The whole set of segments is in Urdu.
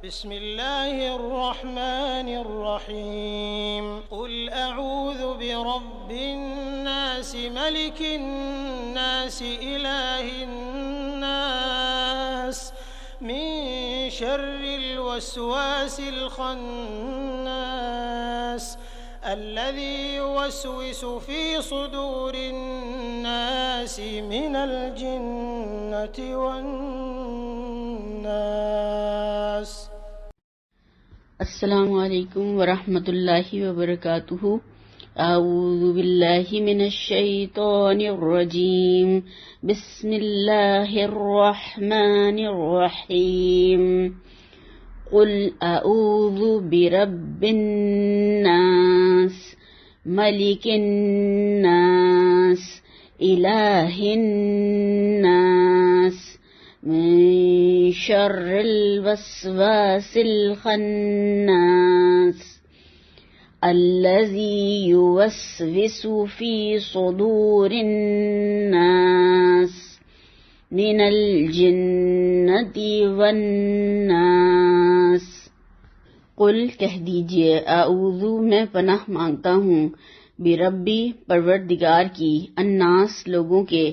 بسم الله الرحمن الرحيم قل أعوذ برب الناس ملك الناس إله الناس من شر الوسواس الخناس الذي يوسوس في صدور الناس من الجنة والناس. السلام علیکم ورحمۃ اللہ وبرکاتہ. اعوذ باللہ من الشیطان الرجیم. بسم اللہ الرحمن الرحیم. قل اعوذ برب الناس ملک الناس الہ الناس من شر الوسواس الخناس الذي يوسوس في صدور الناس من الجنة والناس. قل کہہ دیجئے، اعوذ میں پناہ مانگتا ہوں، بربی پروردگار کی، الناس لوگوں کے،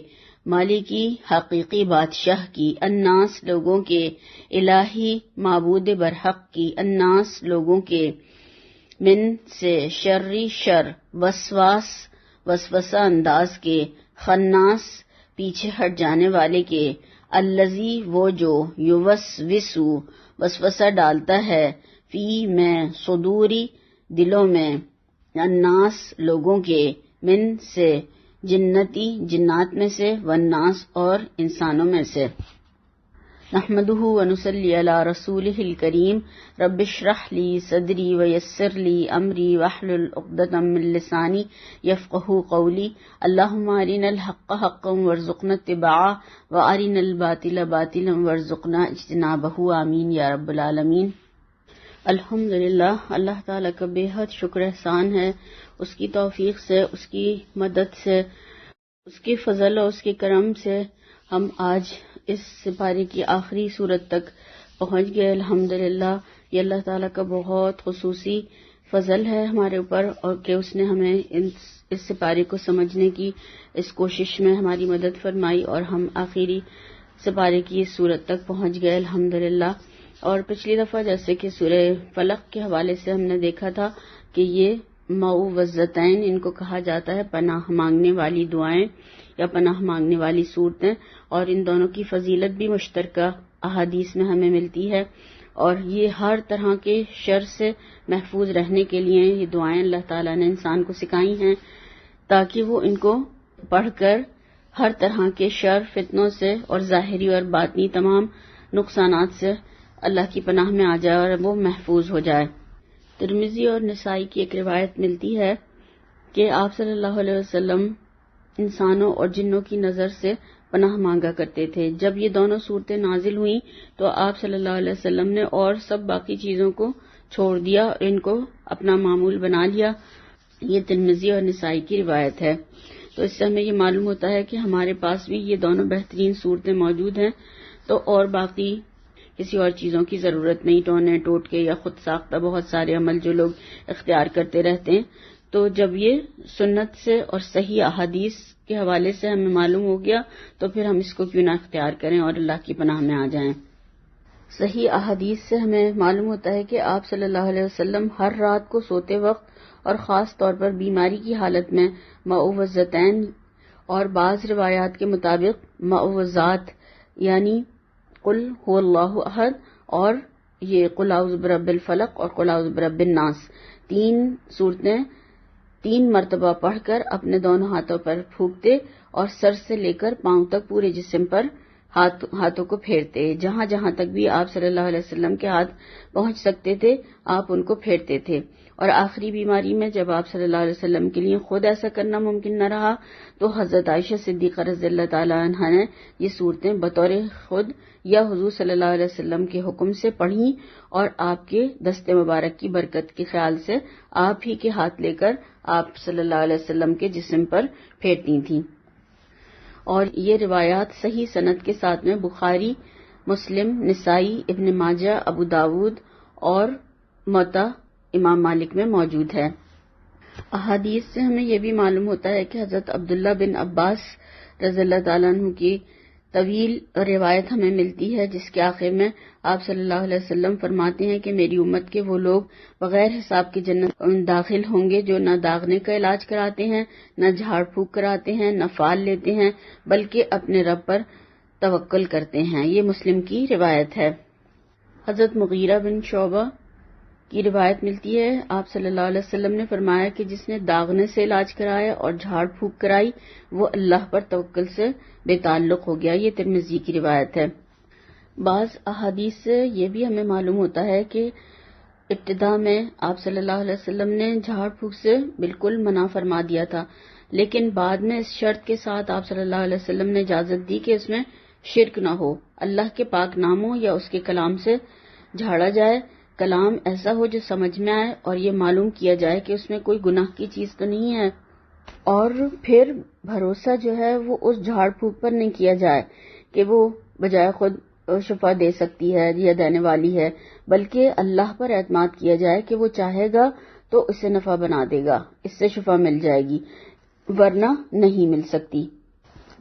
مالکی حقیقی بادشاہ کی، الناس لوگوں کے، الہی معبود برحق کی، الناس لوگوں کے، من سے، شری شر، وسواس وسوسہ انداز کے، خناس پیچھے ہٹ جانے والے کے، الذی وہ جو، یوسوسو وسوسہ ڈالتا ہے، فی میں، صدوری دلوں میں، الناس لوگوں کے، من سے، جنتی جنات میں سے، والناس اور انسانوں میں سے. نحمدہ ونصلی علی رسولہ الکریم. رب اشرح لی صدری ویسر لی امری واحلل عقدۃ من لسانی یفقہوا قولی. اللہم ارنا الحق حقا وارزقنا اتباعہ وارنا الباطل باطلا وارزقنا اجتنابہ. آمین یا رب العالمین. الحمدللہ، اللہ تعالیٰ کا بے حد شکر احسان ہے. اس کی توفیق سے، اس کی مدد سے، اس کے فضل اور اس کے کرم سے ہم آج اس سپارے کی آخری صورت تک پہنچ گئے. الحمدللہ، یہ اللہ تعالیٰ کا بہت خصوصی فضل ہے ہمارے اوپر، اور کہ اس نے ہمیں اس سپارے کو سمجھنے کی اس کوشش میں ہماری مدد فرمائی اور ہم آخری سپارے کی اس صورت تک پہنچ گئے الحمدللہ. اور پچھلی دفعہ جیسے کہ سورہ فلق کے حوالے سے ہم نے دیکھا تھا کہ یہ معوذتین ان کو کہا جاتا ہے، پناہ مانگنے والی دعائیں یا پناہ مانگنے والی صورتیں، اور ان دونوں کی فضیلت بھی مشترکہ احادیث میں ہمیں ملتی ہے. اور یہ ہر طرح کے شر سے محفوظ رہنے کے لیے یہ دعائیں اللہ تعالیٰ نے انسان کو سکھائی ہیں، تاکہ وہ ان کو پڑھ کر ہر طرح کے شر، فتنوں سے اور ظاہری اور باطنی تمام نقصانات سے اللہ کی پناہ میں آ جائے اور وہ محفوظ ہو جائے. ترمذی اور نسائی کی ایک روایت ملتی ہے کہ آپ صلی اللہ علیہ وسلم انسانوں اور جنوں کی نظر سے پناہ مانگا کرتے تھے. جب یہ دونوں صورتیں نازل ہوئیں تو آپ صلی اللہ علیہ وسلم نے اور سب باقی چیزوں کو چھوڑ دیا اور ان کو اپنا معمول بنا لیا. یہ ترمذی اور نسائی کی روایت ہے. تو اس سے ہمیں یہ معلوم ہوتا ہے کہ ہمارے پاس بھی یہ دونوں بہترین صورتیں موجود ہیں، تو اور باقی کسی اور چیزوں کی ضرورت نہیں. ٹونے ٹوٹکے یا خود ساختہ بہت سارے عمل جو لوگ اختیار کرتے رہتے ہیں، تو جب یہ سنت سے اور صحیح احادیث کے حوالے سے ہمیں معلوم ہو گیا تو پھر ہم اس کو کیوں نہ اختیار کریں اور اللہ کی پناہ میں آ جائیں. صحیح احادیث سے ہمیں معلوم ہوتا ہے کہ آپ صلی اللہ علیہ وسلم ہر رات کو سوتے وقت اور خاص طور پر بیماری کی حالت میں معوذتین اور بعض روایات کے مطابق معوذات یعنی قل هو اللہ احد اور یہ قل اعوذ برب الفلق اور قل اعوذ برب الناس، تین صورتیں 3 مرتبہ پڑھ کر اپنے دونوں ہاتھوں پر پھونکتے اور سر سے لے کر پاؤں تک پورے جسم پر ہاتھوں کو پھیرتے. جہاں جہاں تک بھی آپ صلی اللہ علیہ وسلم کے ہاتھ پہنچ سکتے تھے آپ ان کو پھیرتے تھے. اور آخری بیماری میں جب آپ صلی اللہ علیہ وسلم کے لیے خود ایسا کرنا ممکن نہ رہا تو حضرت عائشہ صدیقہ رضی اللہ تعالی عنہا نے یہ صورتیں بطور خود یا حضور صلی اللہ علیہ وسلم کے حکم سے پڑھیں اور آپ کے دست مبارک کی برکت کے خیال سے آپ ہی کے ہاتھ لے کر آپ صلی اللہ علیہ وسلم کے جسم پر پھیرتی تھیں. اور یہ روایات صحیح سند کے ساتھ میں بخاری مسلم، نسائی، ابن ماجہ، ابو داود اور موطا امام مالک میں موجود ہے۔ احادیث سے ہمیں یہ بھی معلوم ہوتا ہے کہ حضرت عبداللہ بن عباس رضی اللہ تعالیٰ عنہ کی طویل روایت ہمیں ملتی ہے، جس کے آخر میں آپ صلی اللہ علیہ وسلم فرماتے ہیں کہ میری امت کے وہ لوگ بغیر حساب کی جنت داخل ہوں گے جو نہ داغنے کا علاج کراتے ہیں، نہ جھاڑ پھونک کراتے ہیں، نہ فال لیتے ہیں، بلکہ اپنے رب پر توکل کرتے ہیں۔ یہ مسلم کی روایت ہے۔ حضرت مغیرہ بن شعبہ کی روایت ملتی ہے، آپ صلی اللہ علیہ وسلم نے فرمایا کہ جس نے داغنے سے علاج کرایا اور جھاڑ پھونک کرائی وہ اللہ پر توکل سے بے تعلق ہو گیا۔ یہ ترمذی کی روایت ہے۔ بعض احادیث سے یہ بھی ہمیں معلوم ہوتا ہے کہ ابتدا میں آپ صلی اللہ علیہ وسلم نے جھاڑ پھونک سے بالکل منع فرما دیا تھا، لیکن بعد میں اس شرط کے ساتھ آپ صلی اللہ علیہ وسلم نے اجازت دی کہ اس میں شرک نہ ہو، اللہ کے پاک ناموں یا اس کے کلام سے جھاڑا جائے، کلام ایسا ہو جو سمجھ میں آئے اور یہ معلوم کیا جائے کہ اس میں کوئی گناہ کی چیز تو نہیں ہے، اور پھر بھروسہ جو ہے وہ اس جھاڑ پھونک پر نہیں کیا جائے کہ وہ بجائے خود شفا دے سکتی ہے یا دینے والی ہے، بلکہ اللہ پر اعتماد کیا جائے کہ وہ چاہے گا تو اسے نفع بنا دے گا، اس سے شفا مل جائے گی ورنہ نہیں مل سکتی۔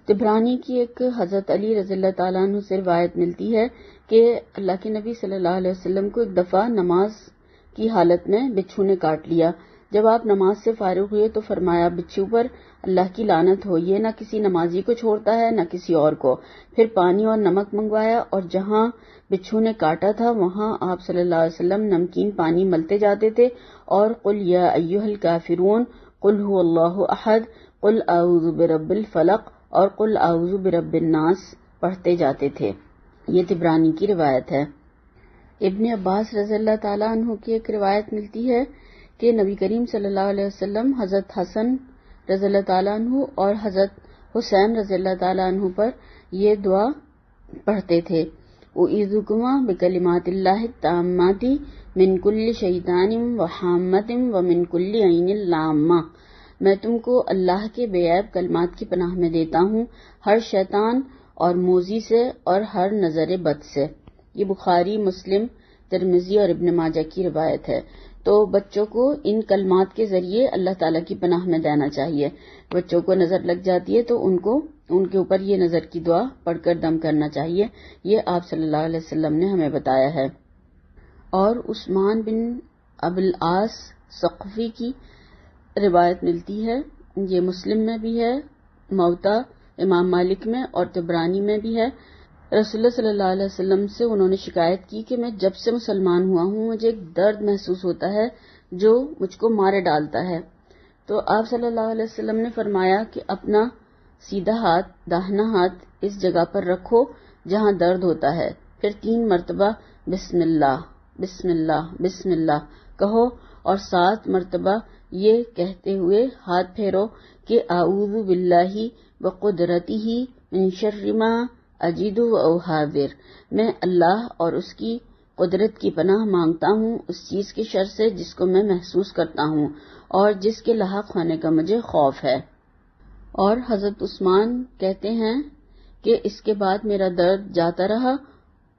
طبرانی کی ایک حضرت علی رضی اللہ تعالیٰ عنہ سے روایت ملتی ہے کہ اللہ کے نبی صلی اللہ علیہ وسلم کو ایک دفعہ نماز کی حالت میں بچھو نے کاٹ لیا۔ جب آپ نماز سے فارغ ہوئے تو فرمایا بچھو پر اللہ کی لعنت ہو، یہ نہ کسی نمازی کو چھوڑتا ہے نہ کسی اور کو۔ پھر پانی اور نمک منگوایا اور جہاں بچھو نے کاٹا تھا وہاں آپ صلی اللہ علیہ وسلم نمکین پانی ملتے جاتے تھے اور قل یا ایھا الکافرون، قل ھو اللہ احد، قل اعوذ برب الفلق اور قل اعوذ برب الناس پڑھتے جاتے تھے۔ یہ طبرانی کی روایت ہے۔ ابن عباس رضی اللہ تعالیٰ عنہ کی ایک روایت ملتی ہے کہ نبی کریم صلی اللہ علیہ وسلم حضرت حسن رضی اللہ تعالیٰ عنہ اور حضرت حسین رضی اللہ تعالیٰ عنہ پر یہ دعا پڑھتے تھے، اعوذکما بکلمات اللہ التامات من کل شیطان وحامۃ ومن کل عین لامہ، میں تم کو اللہ کے بے عیب کلمات کی پناہ میں دیتا ہوں ہر شیطان اور موذی سے اور ہر نظر بد سے۔ یہ بخاری، مسلم، ترمذی اور ابن ماجہ کی روایت ہے۔ تو بچوں کو ان کلمات کے ذریعے اللہ تعالیٰ کی پناہ میں دینا چاہیے۔ بچوں کو نظر لگ جاتی ہے تو ان کے اوپر یہ نظر کی دعا پڑھ کر دم کرنا چاہیے، یہ آپ صلی اللہ علیہ وسلم نے ہمیں بتایا ہے۔ اور عثمان بن ابی العاص ثقفی کی روایت ملتی ہے، یہ مسلم میں بھی ہے، موطا امام مالک میں اور طبرانی میں بھی ہے۔ رسول اللہ صلی اللہ علیہ وسلم سے انہوں نے شکایت کی کہ میں جب سے مسلمان ہوا ہوں مجھے ایک درد محسوس ہوتا ہے جو مجھ کو مارے ڈالتا ہے۔ تو آپ صلی اللہ علیہ وسلم نے فرمایا کہ اپنا سیدھا ہاتھ، داہنا ہاتھ اس جگہ پر رکھو جہاں درد ہوتا ہے، پھر 3 مرتبہ بسم اللہ بسم اللہ بسم اللہ کہو اور 7 مرتبہ یہ کہتے ہوئے ہاتھ پھیرو کہ اعوذ باللہ وقدرتہ من شر ما اجد و احاذر، میں اللہ اور اس کی قدرت کی پناہ مانگتا ہوں اس چیز کے شر سے جس کو میں محسوس کرتا ہوں اور جس کے لاحق ہونے کا مجھے خوف ہے۔ اور حضرت عثمان کہتے ہیں کہ اس کے بعد میرا درد جاتا رہا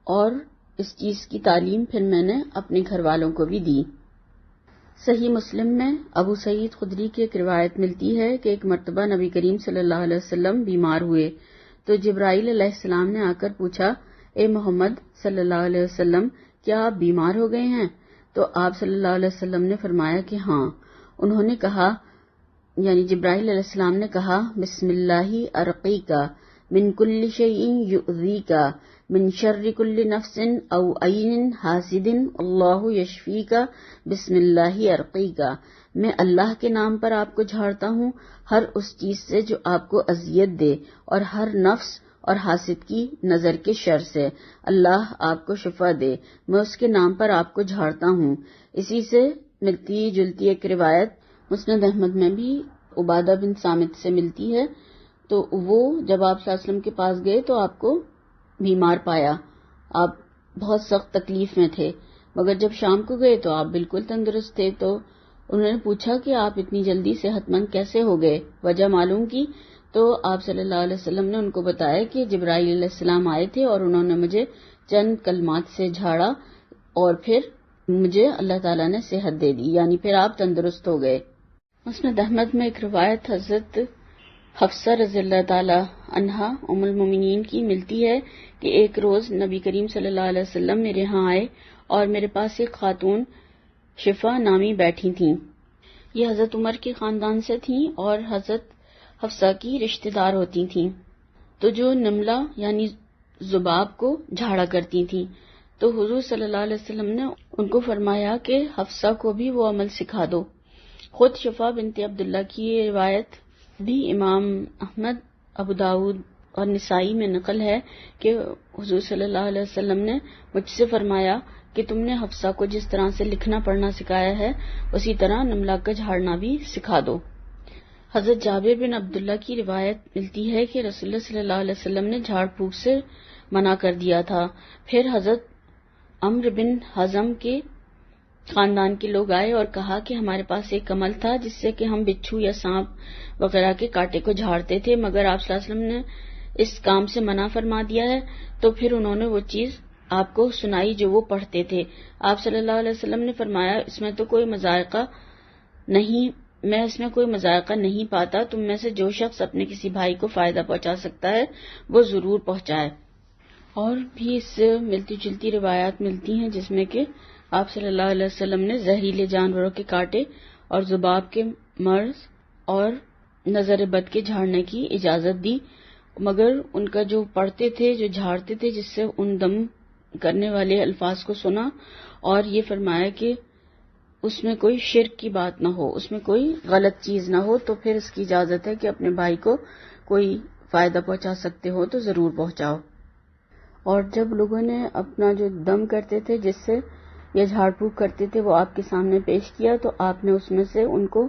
اور اس چیز کی تعلیم پھر میں نے اپنے گھر والوں کو بھی دی۔ صحیح مسلم میں ابو سعید خدری کی ایک روایت ملتی ہے کہ ایک مرتبہ نبی کریم صلی اللہ علیہ وسلم بیمار ہوئے تو جبرائیل علیہ السلام نے آ کر پوچھا، اے محمد صلی اللہ علیہ وسلم کیا آپ بیمار ہو گئے ہیں؟ تو آپ صلی اللہ علیہ وسلم نے فرمایا کہ ہاں۔ انہوں نے کہا، یعنی جبرائیل علیہ السلام نے کہا، بسم اللہ ارقیک من کل شیء یؤذیک من شر کل نفس او عین حاسد اللہ یشفیک بسم اللہ ارقیک، میں اللہ کے نام پر آپ کو جھاڑتا ہوں ہر اس چیز سے جو آپ کو اذیت دے اور ہر نفس اور حاسد کی نظر کے شر سے، اللہ آپ کو شفا دے، میں اس کے نام پر آپ کو جھاڑتا ہوں۔ اسی سے ملتی جلتی ایک روایت مسند احمد میں بھی عبادہ بن صامت سے ملتی ہے، تو وہ جب آپ صلی اللہ علیہ وسلم کے پاس گئے تو آپ کو بیمار پایا، آپ بہت سخت تکلیف میں تھے، مگر جب شام کو گئے تو آپ بالکل تندرست تھے۔ تو انہوں نے پوچھا کہ آپ اتنی جلدی صحت مند کیسے ہو گئے، وجہ معلوم کی تو آپ صلی اللہ علیہ وسلم نے ان کو بتایا کہ جبرائیل علیہ السلام آئے تھے اور انہوں نے مجھے چند کلمات سے جھاڑا اور پھر مجھے اللہ تعالیٰ نے صحت دے دی، یعنی پھر آپ تندرست ہو گئے۔ مسند احمد میں ایک روایت حضرت حفصہ رضی اللہ تعالی عنہا ام المومنین کی ملتی ہے کہ ایک روز نبی کریم صلی اللہ علیہ وسلم میرے ہاں آئے اور میرے پاس ایک خاتون شفا نامی بیٹھی تھیں۔ یہ حضرت عمر کے خاندان سے تھیں اور حضرت حفصہ کی رشتہ دار ہوتی تھیں، تو جو نملہ یعنی ذباب کو جھاڑا کرتی تھیں۔ تو حضور صلی اللہ علیہ وسلم نے ان کو فرمایا کہ حفصہ کو بھی وہ عمل سکھا دو۔ خود شفا بنت عبداللہ کی یہ روایت بھی امام احمد، ابو داود اور نسائی میں نقل ہے کہ حضور صلی اللہ علیہ وسلم نے مجھ سے فرمایا کہ تم نے حفصہ کو جس طرح سے لکھنا پڑھنا سکھایا ہے اسی طرح نملہ کا جھاڑنا بھی سکھا دو۔ حضرت جابر بن عبداللہ کی روایت ملتی ہے کہ رسول اللہ صلی اللہ علیہ وسلم نے جھاڑ پھونک سے منع کر دیا تھا۔ پھر حضرت عمرو بن حزم کے خاندان کے لوگ آئے اور کہا کہ ہمارے پاس ایک عمل تھا جس سے کہ ہم بچھو یا سانپ وغیرہ کے کانٹے کو جھاڑتے تھے، مگر آپ صلی اللہ علیہ وسلم نے اس کام سے منع فرما دیا ہے۔ تو پھر انہوں نے وہ چیز آپ کو سنائی جو وہ پڑھتے تھے۔ آپ صلی اللہ علیہ وسلم نے فرمایا اس میں کوئی مذائقہ نہیں پاتا، تم میں سے جو شخص اپنے کسی بھائی کو فائدہ پہنچا سکتا ہے وہ ضرور پہنچائے۔ اور بھی اس سے ملتی جلتی روایات ملتی ہیں جس میں کہ آپ صلی اللہ علیہ وسلم نے زہریلے جانوروں کے کانٹے اور ذباب کے مرض اور نظر بد کے جھاڑنے کی اجازت دی، مگر ان کا جو پڑھتے تھے، جو جھاڑتے تھے، جس سے ان دم کرنے والے الفاظ کو سنا اور یہ فرمایا کہ اس میں کوئی شرک کی بات نہ ہو، اس میں کوئی غلط چیز نہ ہو، تو پھر اس کی اجازت ہے کہ اپنے بھائی کو کوئی فائدہ پہنچا سکتے ہو تو ضرور پہنچاؤ۔ اور جب لوگوں نے اپنا جو دم کرتے تھے جس سے یا جھاڑ پھونک کرتے تھے وہ آپ کے سامنے پیش کیا تو آپ نے اس میں سے ان کو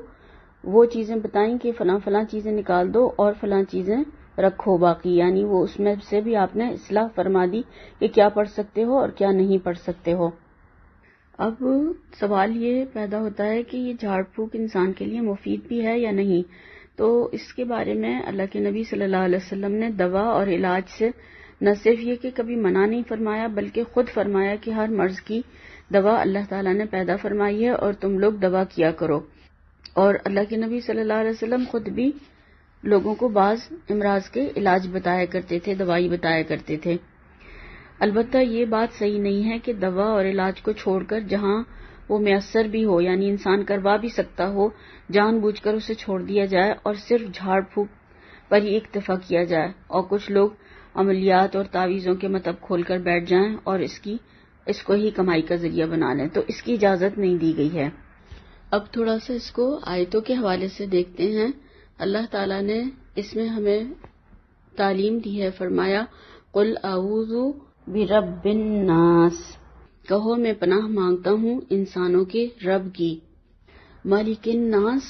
وہ چیزیں بتائیں کہ فلاں فلاں چیزیں نکال دو اور فلاں چیزیں رکھو باقی، یعنی وہ اس میں سے بھی آپ نے اصلاح فرما دی کہ کیا پڑھ سکتے ہو اور کیا نہیں پڑھ سکتے ہو۔ اب سوال یہ پیدا ہوتا ہے کہ یہ جھاڑ پھونک انسان کے لیے مفید بھی ہے یا نہیں، تو اس کے بارے میں اللہ کے نبی صلی اللہ علیہ وسلم نے دوا اور علاج سے نہ صرف یہ کہ کبھی منع نہیں فرمایا بلکہ خود فرمایا کہ ہر مرض کی دوا اللہ تعالیٰ نے پیدا فرمائی ہے اور تم لوگ دوا کیا کرو۔ اور اللہ کے نبی صلی اللہ علیہ وسلم خود بھی لوگوں کو بعض امراض کے علاج بتایا کرتے تھے، دوائی بتایا کرتے تھے۔ البتہ یہ بات صحیح نہیں ہے کہ دوا اور علاج کو چھوڑ کر جہاں وہ میسر بھی ہو، یعنی انسان کروا بھی سکتا ہو، جان بوجھ کر اسے چھوڑ دیا جائے اور صرف جھاڑ پھونک پر ہی اکتفا کیا جائے، اور کچھ لوگ عملیات اور تعویذوں کے مطب کھول کر بیٹھ جائیں اور اس کو ہی کمائی کا ذریعہ بنا لیں، تو اس کی اجازت نہیں دی گئی ہے۔ اب تھوڑا سا اس کو آیتوں کے حوالے سے دیکھتے ہیں۔ اللہ تعالیٰ نے اس میں ہمیں تعلیم دی ہے، فرمایا قل اعوذ برب الناس، کہو میں پناہ مانگتا ہوں انسانوں کے رب کی، مالک الناس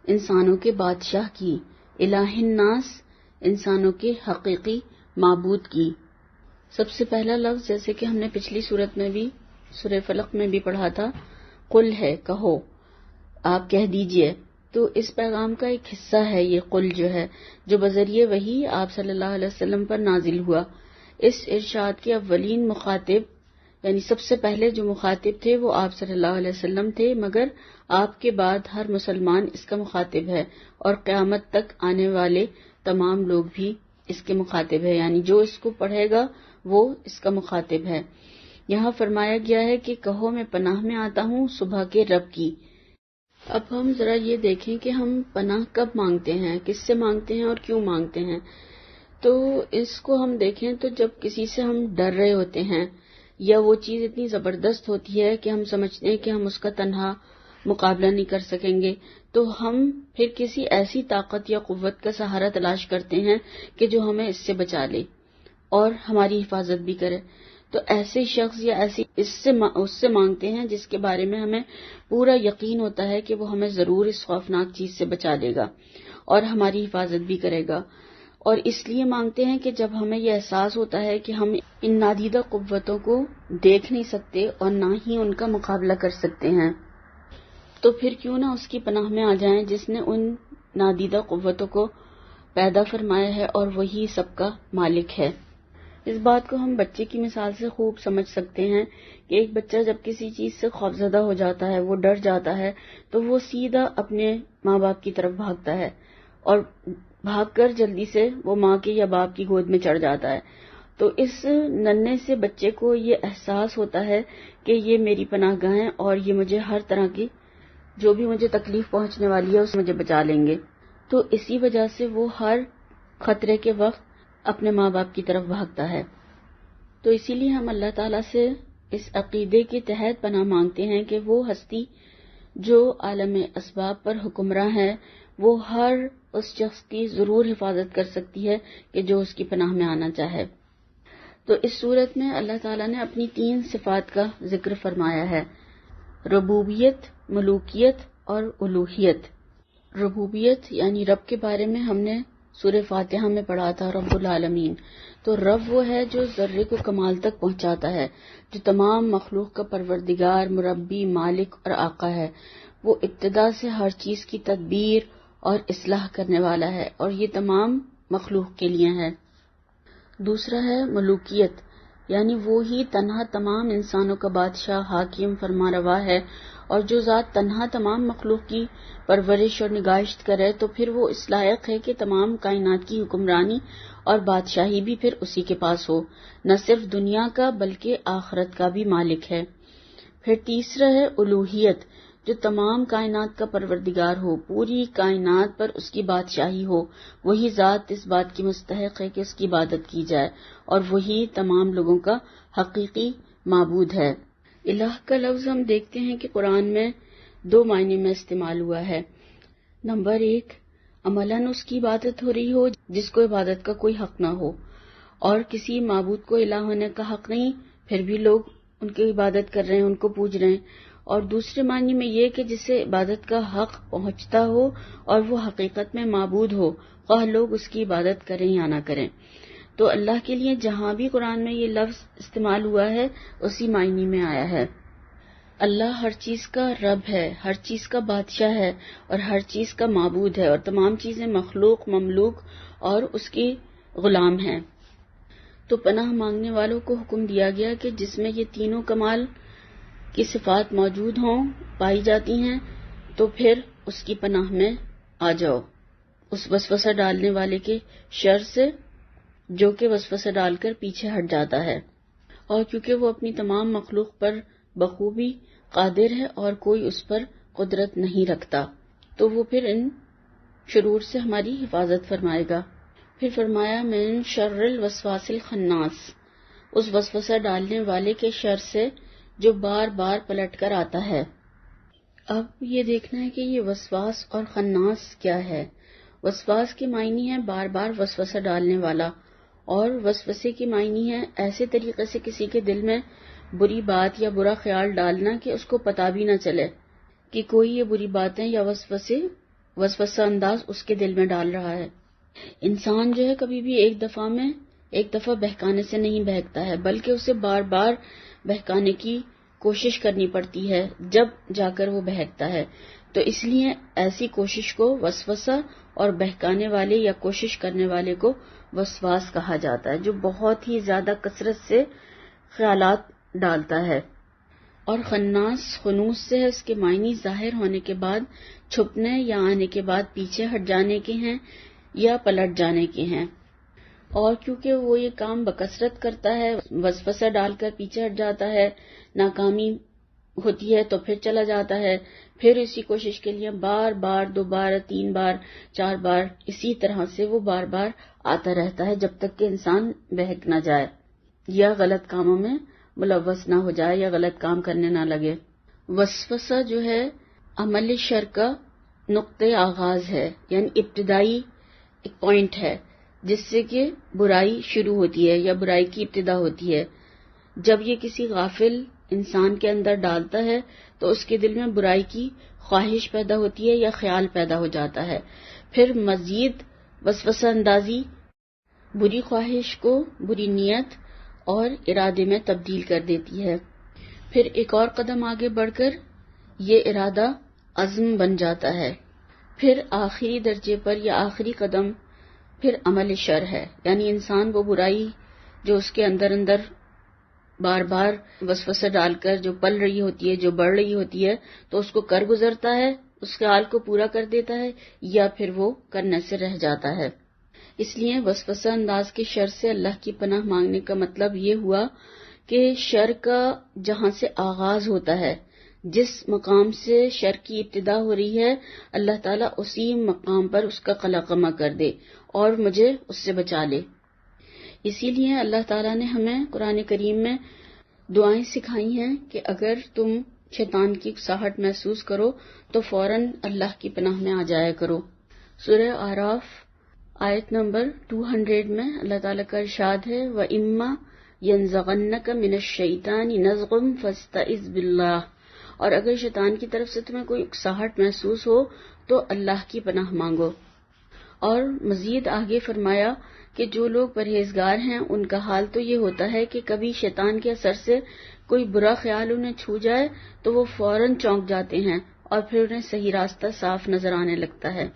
انسانوں کے بادشاہ کی، الہ الناس انسانوں کے حقیقی معبود کی۔ سب سے پہلا لفظ جیسے کہ ہم نے پچھلی سورت میں بھی، سورہ فلق میں بھی پڑھا تھا، قل ہے، کہو، آپ کہہ دیجئے۔ تو اس پیغام کا ایک حصہ ہے یہ قل جو ہے، جو بذریعہ وحی آپ صلی اللہ علیہ وسلم پر نازل ہوا۔ اس ارشاد کے اولین مخاطب یعنی سب سے پہلے جو مخاطب تھے وہ آپ صلی اللہ علیہ وسلم تھے، مگر آپ کے بعد ہر مسلمان اس کا مخاطب ہے اور قیامت تک آنے والے تمام لوگ بھی اس کے مخاطب ہے، یعنی جو اس کو پڑھے گا وہ اس کا مخاطب ہے۔ یہاں فرمایا گیا ہے کہ کہو میں پناہ میں آتا ہوں صبح کے رب کی۔ اب ہم ذرا یہ دیکھیں کہ ہم پناہ کب مانگتے ہیں، کس سے مانگتے ہیں اور کیوں مانگتے ہیں۔ تو اس کو ہم دیکھیں تو جب کسی سے ہم ڈر رہے ہوتے ہیں یا وہ چیز اتنی زبردست ہوتی ہے کہ ہم سمجھتے ہیں کہ ہم اس کا تنہا مقابلہ نہیں کر سکیں گے، تو ہم پھر کسی ایسی طاقت یا قوت کا سہارا تلاش کرتے ہیں کہ جو ہمیں اس سے بچا لے اور ہماری حفاظت بھی کرے۔ تو ایسے شخص یا اس سے مانگتے ہیں جس کے بارے میں ہمیں پورا یقین ہوتا ہے کہ وہ ہمیں ضرور اس خوفناک چیز سے بچا لے گا اور ہماری حفاظت بھی کرے گا۔ اور اس لیے مانگتے ہیں کہ جب ہمیں یہ احساس ہوتا ہے کہ ہم ان نادیدہ قوتوں کو دیکھ نہیں سکتے اور نہ ہی ان کا مقابلہ کر سکتے ہیں، تو پھر کیوں نہ اس کی پناہ میں آ جائیں جس نے ان نادیدہ قوتوں کو پیدا فرمایا ہے اور وہی سب کا مالک ہے۔ اس بات کو ہم بچے کی مثال سے خوب سمجھ سکتے ہیں کہ ایک بچہ جب کسی چیز سے خوفزدہ ہو جاتا ہے، وہ ڈر جاتا ہے، تو وہ سیدھا اپنے ماں باپ کی طرف بھاگتا ہے اور بھاگ کر جلدی سے وہ ماں کے یا باپ کی گود میں چڑھ جاتا ہے۔ تو اس ننھے سے بچے کو یہ احساس ہوتا ہے کہ یہ میری پناہ گاہ ہیں اور یہ مجھے ہر طرح کی جو بھی مجھے تکلیف پہنچنے والی ہے اس سے مجھے بچا لیں گے۔ تو اسی وجہ سے وہ ہر خطرے کے وقت اپنے ماں باپ کی طرف بھاگتا ہے۔ تو اسی لیے ہم اللہ تعالیٰ سے اس عقیدے کے تحت پناہ مانگتے ہیں کہ وہ ہستی جو عالم اسباب پر حکمراں ہے وہ ہر اس شخص کی ضرور حفاظت کر سکتی ہے کہ جو اس کی پناہ میں آنا چاہے۔ تو اس صورت میں اللہ تعالیٰ نے اپنی 3 صفات کا ذکر فرمایا ہے: ربوبیت، ملوکیت اور الوہیت۔ ربوبیت یعنی رب کے بارے میں ہم نے سورہ فاتحہ میں پڑھا تھا، رب العالمین۔ تو رب وہ ہے جو ذرے کو کمال تک پہنچاتا ہے، جو تمام مخلوق کا پروردگار، مربی، مالک اور آقا ہے۔ وہ ابتدا سے ہر چیز کی تدبیر اور اصلاح کرنے والا ہے اور یہ تمام مخلوق کے لیے ہے۔ دوسرا ہے ملوکیت، یعنی وہی تنہا تمام انسانوں کا بادشاہ، حاکم، فرمانروا ہے، اور جو ذات تنہا تمام مخلوق کی پرورش اور نگہداشت کرے تو پھر وہ اس لائق ہے کہ تمام کائنات کی حکمرانی اور بادشاہی بھی پھر اسی کے پاس ہو، نہ صرف دنیا کا بلکہ آخرت کا بھی مالک ہے۔ پھر تیسرا ہے الوہیت، جو تمام کائنات کا پروردگار ہو، پوری کائنات پر اس کی بادشاہی ہو، وہی ذات اس بات کی مستحق ہے کہ اس کی عبادت کی جائے اور وہی تمام لوگوں کا حقیقی معبود ہے۔ الہ کا لفظ ہم دیکھتے ہیں کہ قرآن میں 2 معنی میں استعمال ہوا ہے۔ نمبر 1، عملاً اس کی عبادت ہو رہی ہو جس کو عبادت کا کوئی حق نہ ہو، اور کسی معبود کو الہ ہونے کا حق نہیں، پھر بھی لوگ ان کی عبادت کر رہے ہیں، ان کو پوج رہے ہیں۔ اور دوسرے معنی میں یہ کہ جسے عبادت کا حق پہنچتا ہو اور وہ حقیقت میں معبود ہو، خواہ لوگ اس کی عبادت کریں یا نہ کریں۔ تو اللہ کے لیے جہاں بھی قرآن میں یہ لفظ استعمال ہوا ہے اسی معنی میں آیا ہے۔ اللہ ہر چیز کا رب ہے، ہر چیز کا بادشاہ ہے اور ہر چیز کا معبود ہے، اور تمام چیزیں مخلوق، مملوک اور اس کی غلام ہیں۔ تو پناہ مانگنے والوں کو حکم دیا گیا کہ جس میں یہ تینوں کمال کی صفات موجود ہوں، پائی جاتی ہیں، تو پھر اس کی پناہ میں آ جاؤ، اس وسوسہ ڈالنے والے کے شر سے جو کہ وسوسہ ڈال کر پیچھے ہٹ جاتا ہے، اور کیونکہ وہ اپنی تمام مخلوق پر بخوبی قادر ہے اور کوئی اس پر قدرت نہیں رکھتا، تو وہ پھر ان شرور سے ہماری حفاظت فرمائے گا۔ پھر فرمایا من شر الوسواس الخناس، اس وسوسہ ڈالنے والے کے شر سے جو بار بار پلٹ کر آتا ہے۔ اب یہ دیکھنا ہے کہ یہ وسواس اور خناس کیا ہے۔ وسواس کے معنی ہے بار بار وسوسہ ڈالنے والا، اور وسوسے کے معنی ہے ایسے طریقے سے کسی کے دل میں بری بات یا برا خیال ڈالنا کہ اس کو پتہ بھی نہ چلے کہ کوئی یہ بری باتیں یا وسوسہ انداز اس کے دل میں ڈال رہا ہے۔ انسان جو ہے کبھی بھی ایک دفعہ بہکانے سے نہیں بہکتا ہے، بلکہ اسے بار بار بہکانے کی کوشش کرنی پڑتی ہے جب جا کر وہ بہکتا ہے۔ تو اس لیے ایسی کوشش کو وسوسہ اور بہکانے والے یا کوشش کرنے والے کو وسواس کہا جاتا ہے، جو بہت ہی زیادہ کثرت سے خیالات ڈالتا ہے۔ اور خناس خنوس سے ہے، اس کے معنی ظاہر ہونے کے بعد چھپنے یا آنے کے بعد پیچھے ہٹ جانے کے ہیں یا پلٹ جانے کے ہیں۔ اور کیونکہ وہ یہ کام بکثرت کرتا ہے، وسوسہ ڈال کر پیچھے ہٹ جاتا ہے، ناکامی ہوتی ہے تو پھر چلا جاتا ہے، پھر اسی کوشش کے لیے بار بار 2 بار 3 بار 4 بار اسی طرح سے وہ بار بار آتا رہتا ہے جب تک کہ انسان بہک نہ جائے یا غلط کاموں میں ملوث نہ ہو جائے یا غلط کام کرنے نہ لگے۔ وسوسہ جو ہے عمل شر کا نقطۂ آغاز ہے، یعنی ابتدائی ایک پوائنٹ ہے جس سے کہ برائی شروع ہوتی ہے یا برائی کی ابتدا ہوتی ہے۔ جب یہ کسی غافل انسان کے اندر ڈالتا ہے تو اس کے دل میں برائی کی خواہش پیدا ہوتی ہے یا خیال پیدا ہو جاتا ہے، پھر مزید وسوسہ اندازی بری خواہش کو بری نیت اور ارادے میں تبدیل کر دیتی ہے، پھر ایک اور قدم آگے بڑھ کر یہ ارادہ عزم بن جاتا ہے، پھر آخری درجے پر یا آخری قدم پھر عمل شر ہے، یعنی انسان وہ برائی جو اس کے اندر اندر بار بار وسوسہ ڈال کر جو پل رہی ہوتی ہے، جو بڑھ رہی ہوتی ہے، تو اس کو کر گزرتا ہے، اس خیال کو پورا کر دیتا ہے، یا پھر وہ کرنے سے رہ جاتا ہے۔ اس لیے وسوسہ انداز کے شر سے اللہ کی پناہ مانگنے کا مطلب یہ ہوا کہ شر کا جہاں سے آغاز ہوتا ہے، جس مقام سے شر کی ابتدا ہو رہی ہے، اللہ تعالیٰ اسی مقام پر اس کا قلقمہ کر دے اور مجھے اس سے بچا لے۔ اسی لیے اللہ تعالیٰ نے ہمیں قرآن کریم میں دعائیں سکھائی ہیں کہ اگر تم شیطان کی اکساہٹ محسوس کرو تو فوراً اللہ کی پناہ میں آ جایا کرو۔ سورہ اعراف آیت نمبر 200 میں اللہ تعالیٰ کا ارشاد ہے، وَإِمَّا يَنزَغَنَّكَ مِنَ الشَّيْطَانِ نَزْغٌ فَاسْتَعِذْ بِاللَّهِ، اور اگر شیطان کی طرف سے تمہیں کوئی اکساہٹ محسوس ہو تو اللہ کی پناہ مانگو۔ اور مزید آگے فرمایا کہ جو لوگ پرہیزگار ہیں ان کا حال تو یہ ہوتا ہے کہ کبھی شیطان کے اثر سے کوئی برا خیال انہیں چھو جائے تو وہ فوراً چونک جاتے ہیں اور پھر انہیں صحیح راستہ صاف نظر آنے لگتا ہے۔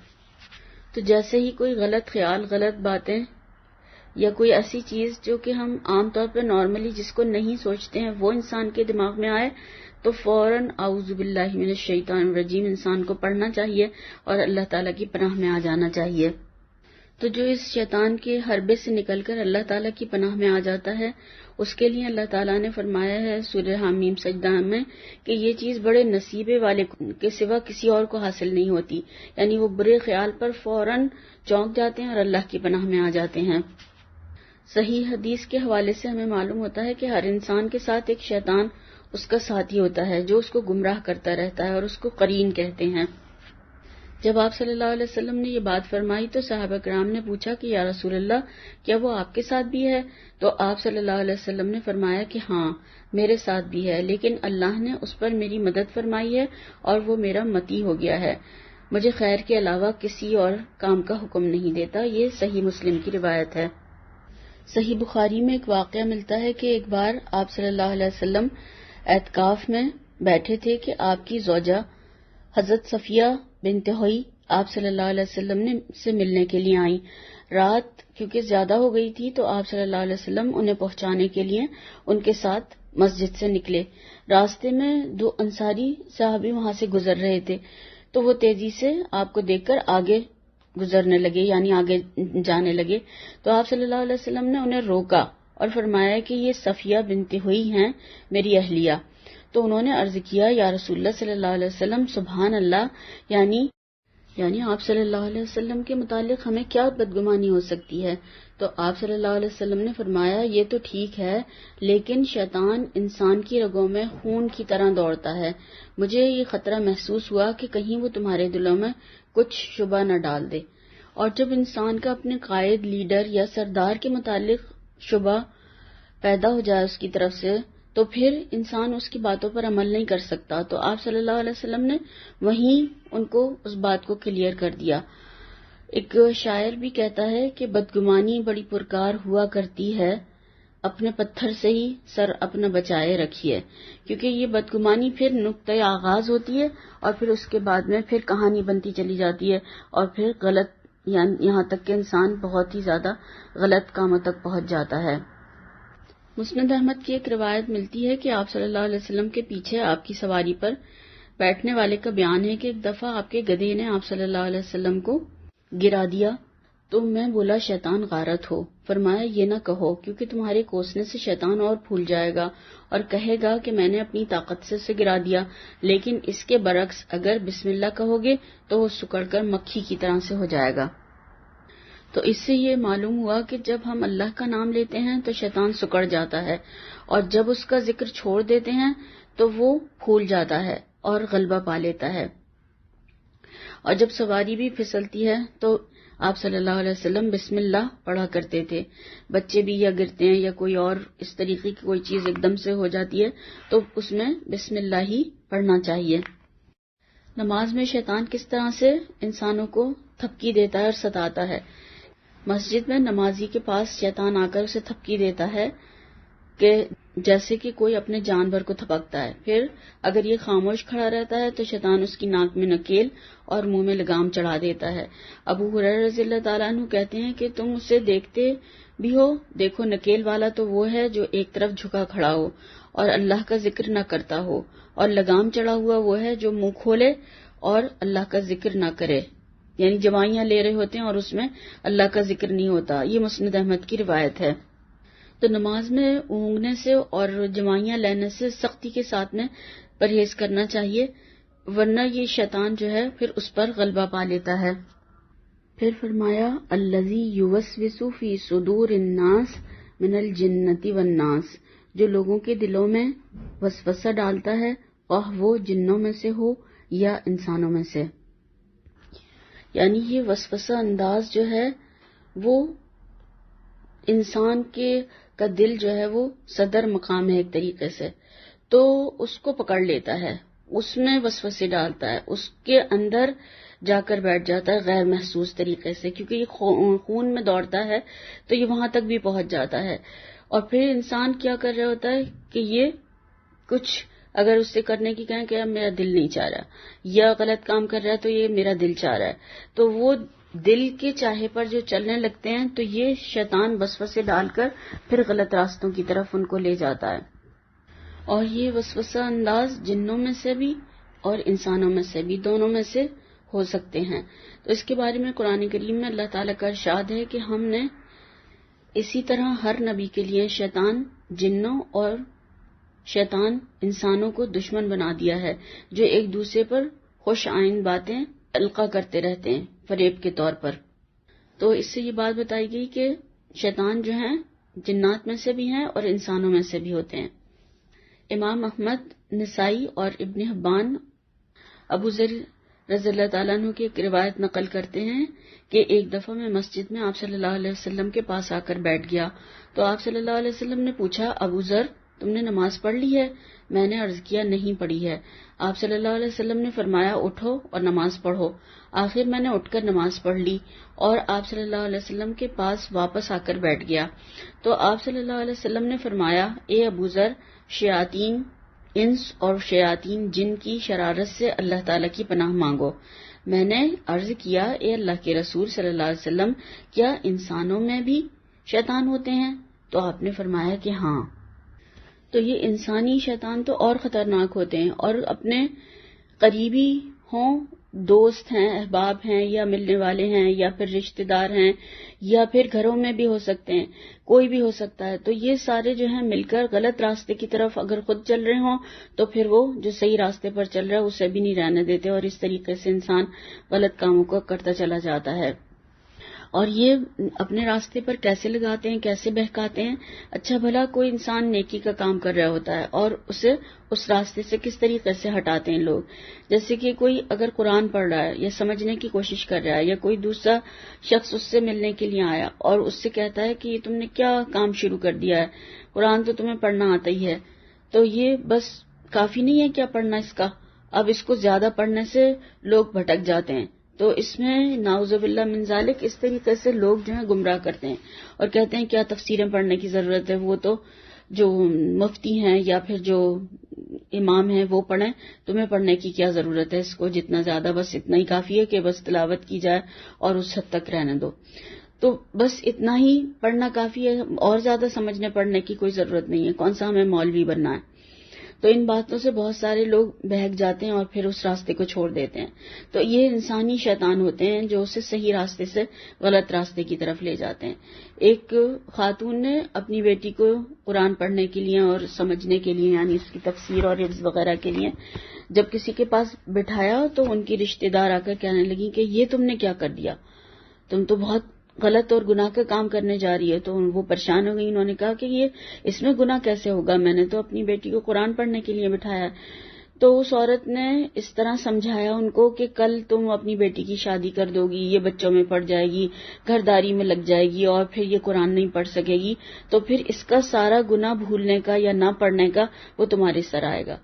تو جیسے ہی کوئی غلط خیال، غلط باتیں یا کوئی ایسی چیز جو کہ ہم عام طور پہ نارملی جس کو نہیں سوچتے ہیں وہ انسان کے دماغ میں آئے تو فوراً اعوذ باللہ من الشیطان الرجیم انسان کو پڑھنا چاہیے اور اللہ تعالیٰ کی پناہ میں آ جانا چاہیے۔ تو جو اس شیطان کے حربے سے نکل کر اللہ تعالیٰ کی پناہ میں آ جاتا ہے، اس کے لیے اللہ تعالیٰ نے فرمایا ہے سورہ حامیم سجدہ میں کہ یہ چیز بڑے نصیبے والے کے سوا کسی اور کو حاصل نہیں ہوتی، یعنی وہ برے خیال پر فوراً چونک جاتے ہیں اور اللہ کی پناہ میں آ جاتے ہیں۔ صحیح حدیث کے حوالے سے ہمیں معلوم ہوتا ہے کہ ہر انسان کے ساتھ ایک شیطان اس کا ساتھی ہوتا ہے جو اس کو گمراہ کرتا رہتا ہے اور اس کو قرین کہتے ہیں۔ جب آپ صلی اللہ علیہ وسلم نے یہ بات فرمائی تو صحابہ کرام نے پوچھا کہ یا رسول اللہ کیا وہ آپ کے ساتھ بھی ہے؟ تو آپ صلی اللہ علیہ وسلم نے فرمایا کہ ہاں میرے ساتھ بھی ہے، لیکن اللہ نے اس پر میری مدد فرمائی ہے اور وہ میرا متی ہو گیا ہے، مجھے خیر کے علاوہ کسی اور کام کا حکم نہیں دیتا۔ یہ صحیح مسلم کی روایت ہے۔ صحیح بخاری میں ایک واقعہ ملتا ہے کہ ایک بار آپ صلی اللہ علیہ وسلم اعتکاف میں بیٹھے تھے کہ آپ کی زوجہ حضرت صفیہ بنت حوی آپ صلی اللہ علیہ وسلم سے ملنے کے لیے آئیں۔ رات کیونکہ زیادہ ہو گئی تھی تو آپ صلی اللہ علیہ وسلم انہیں پہنچانے کے لیے ان کے ساتھ مسجد سے نکلے۔ راستے میں 2 انصاری صحابی وہاں سے گزر رہے تھے تو وہ تیزی سے آپ کو دیکھ کر آگے گزرنے لگے، یعنی آگے جانے لگے۔ تو آپ صلی اللہ علیہ وسلم نے انہیں روکا اور فرمایا کہ یہ صفیہ بنت حوی ہیں، میری اہلیہ۔ تو انہوں نے عرض کیا یا رسول اللہ صلی اللہ علیہ وسلم سبحان اللہ، یعنی آپ صلی اللہ علیہ وسلم کے متعلق ہمیں کیا بدگمانی ہو سکتی ہے؟ تو آپ صلی اللہ علیہ وسلم نے فرمایا یہ تو ٹھیک ہے لیکن شیطان انسان کی رگوں میں خون کی طرح دوڑتا ہے، مجھے یہ خطرہ محسوس ہوا کہ کہیں وہ تمہارے دلوں میں کچھ شبہ نہ ڈال دے۔ اور جب انسان کا اپنے قائد، لیڈر یا سردار کے متعلق شبہ پیدا ہو جائے اس کی طرف سے تو پھر انسان اس کی باتوں پر عمل نہیں کر سکتا۔ تو آپ صلی اللہ علیہ وسلم نے وہیں ان کو اس بات کو کلیئر کر دیا۔ ایک شاعر بھی کہتا ہے کہ بدگمانی بڑی پرکار ہوا کرتی ہے، اپنے پتھر سے ہی سر اپنا بچائے رکھیے، کیونکہ یہ بدگمانی پھر نقطۂ آغاز ہوتی ہے اور پھر اس کے بعد میں پھر کہانی بنتی چلی جاتی ہے اور پھر غلط یہاں تک کہ انسان بہت ہی زیادہ غلط کاموں تک پہنچ جاتا ہے۔ مسند احمد کی ایک روایت ملتی ہے کہ آپ صلی اللہ علیہ وسلم کے پیچھے آپ کی سواری پر بیٹھنے والے کا بیان ہے کہ ایک دفعہ آپ کے گدھے نے آپ صلی اللہ علیہ وسلم کو گرا دیا تو میں بولا شیطان غارت ہو، فرمایا یہ نہ کہو کیونکہ تمہارے کوسنے سے شیطان اور پھول جائے گا اور کہے گا کہ میں نے اپنی طاقت سے اسے گرا دیا، لیکن اس کے برعکس اگر بسم اللہ کہو گے تو وہ سکڑ کر مکھی کی طرح سے ہو جائے گا۔ تو اس سے یہ معلوم ہوا کہ جب ہم اللہ کا نام لیتے ہیں تو شیطان سکڑ جاتا ہے اور جب اس کا ذکر چھوڑ دیتے ہیں تو وہ پھول جاتا ہے اور غلبہ پا لیتا ہے۔ اور جب سواری بھی پھسلتی ہے تو آپ صلی اللہ علیہ وسلم بسم اللہ پڑھا کرتے تھے۔ بچے بھی یا گرتے ہیں یا کوئی اور اس طریقے کی کوئی چیز ایک دم سے ہو جاتی ہے تو اس میں بسم اللہ ہی پڑھنا چاہیے۔ نماز میں شیطان کس طرح سے انسانوں کو تھپکی دیتا ہے اور ستاتا ہے۔ مسجد میں نمازی کے پاس شیطان آ کر اسے تھپکی دیتا ہے کہ جیسے کہ کوئی اپنے جانور کو تھپکتا ہے، پھر اگر یہ خاموش کھڑا رہتا ہے تو شیطان اس کی ناک میں نکیل اور منہ میں لگام چڑھا دیتا ہے۔ ابو ہریرہ رضی اللہ تعالیٰ عنہ کہتے ہیں کہ تم اسے دیکھتے بھی ہو، دیکھو نکیل والا تو وہ ہے جو ایک طرف جھکا کھڑا ہو اور اللہ کا ذکر نہ کرتا ہو، اور لگام چڑھا ہوا وہ ہے جو منہ کھولے اور اللہ کا ذکر نہ کرے، یعنی جوائیاں لے رہے ہوتے ہیں اور اس میں اللہ کا ذکر نہیں ہوتا۔ یہ مسند احمد کی روایت ہے۔ تو نماز میں اونگنے سے اور جوائیاں لینے سے سختی کے ساتھ میں پرہیز کرنا چاہیے، ورنہ یہ شیطان جو ہے پھر اس پر غلبہ پا لیتا ہے۔ پھر فرمایا الذی یوسوس فی صدور الناس من الجنۃ والناس، جو لوگوں کے دلوں میں وسوسہ ڈالتا ہے، خواہ وہ جنوں میں سے ہو یا انسانوں میں سے۔ یعنی یہ وسوسہ انداز جو ہے وہ انسان کا دل جو ہے وہ صدر مقام ہے ایک طریقے سے، تو اس کو پکڑ لیتا ہے، اس میں وسوسے ڈالتا ہے، اس کے اندر جا کر بیٹھ جاتا ہے غیر محسوس طریقے سے، کیونکہ یہ خون میں دوڑتا ہے تو یہ وہاں تک بھی پہنچ جاتا ہے۔ اور پھر انسان کیا کر رہا ہوتا ہے کہ یہ کچھ اگر اس سے کرنے کی کہیں کہ میرا دل نہیں چاہ رہا، یا غلط کام کر رہا ہے تو یہ میرا دل چاہ رہا ہے، تو وہ دل کے چاہے پر جو چلنے لگتے ہیں تو یہ شیطان وسوسے ڈال کر پھر غلط راستوں کی طرف ان کو لے جاتا ہے۔ اور یہ وسوسہ انداز جنوں میں سے بھی اور انسانوں میں سے بھی، دونوں میں سے ہو سکتے ہیں۔ تو اس کے بارے میں قرآن کریم میں اللہ تعالیٰ کا ارشاد ہے کہ ہم نے اسی طرح ہر نبی کے لیے شیطان جنوں اور شیطان انسانوں کو دشمن بنا دیا ہے، جو ایک دوسرے پر خوش آئند باتیں القا کرتے رہتے ہیں فریب کے طور پر۔ تو اس سے یہ بات بتائی گئی کہ شیطان جو ہیں جنات میں سے بھی ہیں اور انسانوں میں سے بھی ہوتے ہیں۔ امام احمد، نسائی اور ابن حبان ابو ذر رضی اللہ تعالیٰ عنہ کی ایک روایت نقل کرتے ہیں کہ ایک دفعہ میں مسجد میں آپ صلی اللہ علیہ وسلم کے پاس آ کر بیٹھ گیا تو آپ صلی اللہ علیہ وسلم نے پوچھا، ابو ذر تم نے نماز پڑھ لی ہے؟ میں نے عرض کیا نہیں پڑھی ہے۔ آپ صلی اللہ علیہ وسلم نے فرمایا اٹھو اور نماز پڑھو۔ آخر میں نے اٹھ کر نماز پڑھ لی اور آپ صلی اللہ علیہ وسلم کے پاس واپس آ کر بیٹھ گیا تو آپ صلی اللہ علیہ وسلم نے فرمایا، اے ابو ذر، شیاطین انس اور شیاطین جن کی شرارت سے اللہ تعالیٰ کی پناہ مانگو۔ میں نے عرض کیا، اے اللہ کے رسول صلی اللہ علیہ وسلم، کیا انسانوں میں بھی شیطان ہوتے ہیں؟ تو آپ نے فرمایا کہ ہاں۔ تو یہ انسانی شیطان تو اور خطرناک ہوتے ہیں، اور اپنے قریبی ہوں، دوست ہیں، احباب ہیں، یا ملنے والے ہیں، یا پھر رشتہ دار ہیں، یا پھر گھروں میں بھی ہو سکتے ہیں، کوئی بھی ہو سکتا ہے۔ تو یہ سارے جو ہیں مل کر غلط راستے کی طرف اگر خود چل رہے ہوں تو پھر وہ جو صحیح راستے پر چل رہا ہے اسے بھی نہیں رہنے دیتے، اور اس طریقے سے انسان غلط کاموں کو کرتا چلا جاتا ہے۔ اور یہ اپنے راستے پر کیسے لگاتے ہیں، کیسے بہکاتے ہیں؟ اچھا بھلا کوئی انسان نیکی کا کام کر رہا ہوتا ہے اور اسے اس راستے سے کس طریقے سے ہٹاتے ہیں لوگ، جیسے کہ کوئی اگر قرآن پڑھ رہا ہے یا سمجھنے کی کوشش کر رہا ہے، یا کوئی دوسرا شخص اس سے ملنے کے لیے آیا اور اس سے کہتا ہے کہ یہ تم نے کیا کام شروع کر دیا ہے، قرآن تو تمہیں پڑھنا آتا ہی ہے، تو یہ بس کافی نہیں ہے کیا پڑھنا اس کا، اب اس کو زیادہ پڑھنے سے لوگ بھٹک جاتے ہیں۔ تو اس میں نعوذ باللہ من ذالک اس طریقے سے لوگ جو ہیں گمراہ کرتے ہیں اور کہتے ہیں کیا تفسیریں پڑھنے کی ضرورت ہے، وہ تو جو مفتی ہیں یا پھر جو امام ہیں وہ پڑھیں، تمہیں پڑھنے کی کیا ضرورت ہے، اس کو جتنا زیادہ بس اتنا ہی کافی ہے کہ بس تلاوت کی جائے اور اس حد تک رہنے دو، تو بس اتنا ہی پڑھنا کافی ہے، اور زیادہ سمجھنے پڑھنے کی کوئی ضرورت نہیں ہے، کون سا ہمیں مولوی بننا ہے۔ تو ان باتوں سے بہت سارے لوگ بہک جاتے ہیں اور پھر اس راستے کو چھوڑ دیتے ہیں۔ تو یہ انسانی شیطان ہوتے ہیں جو اسے صحیح راستے سے غلط راستے کی طرف لے جاتے ہیں۔ ایک خاتون نے اپنی بیٹی کو قرآن پڑھنے کے لیے اور سمجھنے کے لیے، یعنی اس کی تفسیر اور حفظ وغیرہ کے لیے جب کسی کے پاس بٹھایا تو ان کی رشتہ دار آ کر کہنے لگی کہ یہ تم نے کیا کر دیا، تم تو بہت غلط اور گناہ کا کام کرنے جا رہی ہے۔ تو وہ پریشان ہو گئی، انہوں نے کہا کہ یہ اس میں گناہ کیسے ہوگا، میں نے تو اپنی بیٹی کو قرآن پڑھنے کے لیے بٹھایا۔ تو اس عورت نے اس طرح سمجھایا ان کو کہ کل تم اپنی بیٹی کی شادی کر دو گی، یہ بچوں میں پڑ جائے گی، گھرداری میں لگ جائے گی اور پھر یہ قرآن نہیں پڑھ سکے گی، تو پھر اس کا سارا گناہ بھولنے کا یا نہ پڑھنے کا وہ تمہارے سر آئے گا۔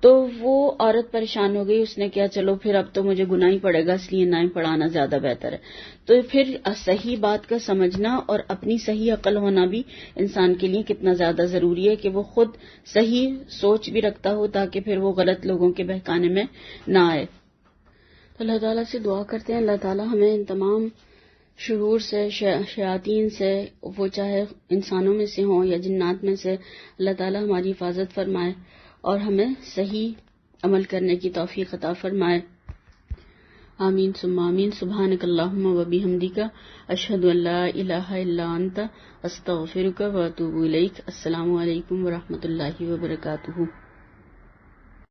تو وہ عورت پریشان ہو گئی، اس نے کہا چلو پھر اب تو مجھے گناہ ہی پڑے گا، اس لیے نہ ہی پڑھانا زیادہ بہتر ہے۔ تو پھر صحیح بات کا سمجھنا اور اپنی صحیح عقل ہونا بھی انسان کے لیے کتنا زیادہ ضروری ہے کہ وہ خود صحیح سوچ بھی رکھتا ہو تاکہ پھر وہ غلط لوگوں کے بہکانے میں نہ آئے۔ تو اللہ تعالیٰ سے دعا کرتے ہیں اللہ تعالیٰ ہمیں ان تمام شرور سے، شیاطین سے، وہ چاہے انسانوں میں سے ہوں یا جنات میں سے، اللہ تعالی ہماری حفاظت فرمائے اور ہمیں صحیح عمل کرنے کی توفیق عطا فرمائے. آمین ثم آمین. سبحانک اللہم و بحمدک، اشہد ان لا الہ الا انت، استغفرک و اتوب الیک. السلام علیکم ورحمۃ اللہ وبرکاتہ.